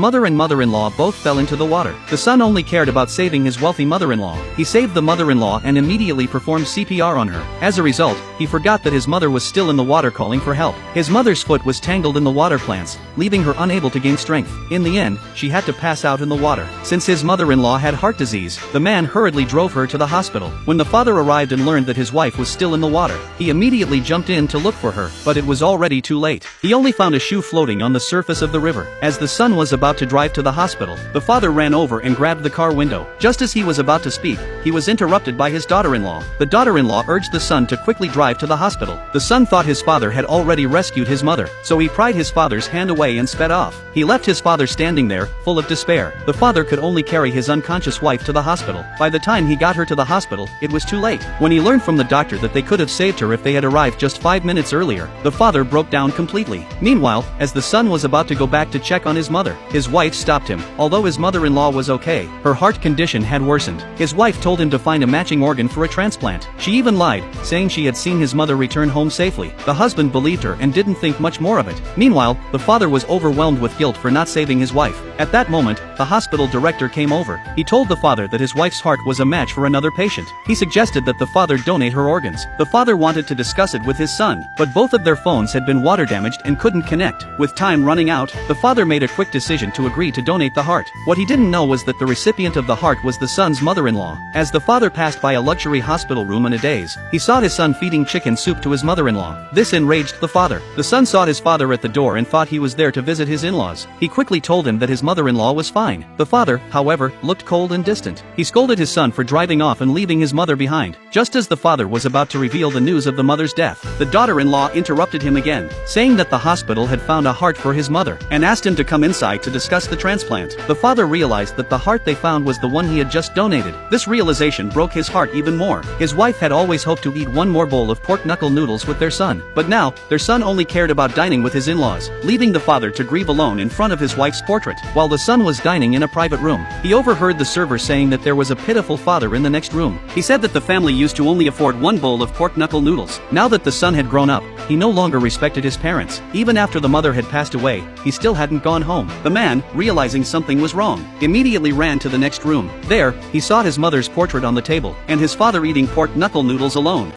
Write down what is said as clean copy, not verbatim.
Mother and mother-in-law both fell into the water. The son only cared about saving his wealthy mother-in-law. He saved the mother-in-law and immediately performed CPR on her. As a result, he forgot that his mother was still in the water calling for help. His mother's foot was tangled in the water plants, leaving her unable to gain strength. In the end, she had to pass out in the water. Since his mother-in-law had heart disease, the man hurriedly drove her to the hospital. When the father arrived and learned that his wife was still in the water, he immediately jumped in to look for her, but it was already too late. He only found a shoe floating on the surface of the river. As the son was about to drive to the hospital, the father ran over and grabbed the car window. Just as he was about to speak, he was interrupted by his daughter-in-law. The daughter-in-law urged the son to quickly drive to the hospital. The son thought his father had already rescued his mother, so he pried his father's hand away and sped off. He left his father standing there, full of despair. The father could only carry his unconscious wife to the hospital. By the time he got her to the hospital, it was too late. When he learned from the doctor that they could have saved her if they had arrived just 5 minutes earlier, the father broke down completely. Meanwhile, as the son was about to go back to check on his mother, his wife stopped him. Although his mother-in-law was okay, her heart condition had worsened. His wife told him to find a matching organ for a transplant. She even lied, saying she had seen his mother return home safely. The husband believed her and didn't think much more of it. Meanwhile, the father was overwhelmed with guilt for not saving his wife. At that moment, the hospital director came over. He told the father that his wife's heart was a match for another patient. He suggested that the father donate her organs. The father wanted to discuss it with his son, but both of their phones had been water damaged and couldn't connect. With time running out, the father made a quick decision to agree to donate the heart. What he didn't know was that the recipient of the heart was the son's mother-in-law. As the father passed by a luxury hospital room in a daze, he saw his son feeding chicken soup to his mother-in-law. This enraged the father. The son saw his father at the door and thought he was there to visit his in-laws. He quickly told him that his mother-in-law was fine. The father, however, looked cold and distant. He scolded his son for driving off and leaving his mother behind. Just as the father was about to reveal the news of the mother's death, the daughter-in-law interrupted him again, saying that the hospital had found a heart for his mother, and asked him to come inside to discuss the transplant. The father realized that the heart they found was the one he had just donated. This realization broke his heart even more. His wife had always hoped to eat one more bowl of pork knuckle noodles with their son, but now, their son only cared about dining with his in-laws, leaving the father to grieve alone in front of his wife's portrait. While the son was dining in a private room, he overheard the server saying that there was a pitiful father in the next room. He said that the family used to only afford one bowl of pork knuckle noodles. Now that the son had grown up, he no longer respected his parents. Even after the mother had passed away, he still hadn't gone home. The man, realizing something was wrong, immediately ran to the next room. There, he saw his mother's portrait on the table, and his father eating pork knuckle noodles alone.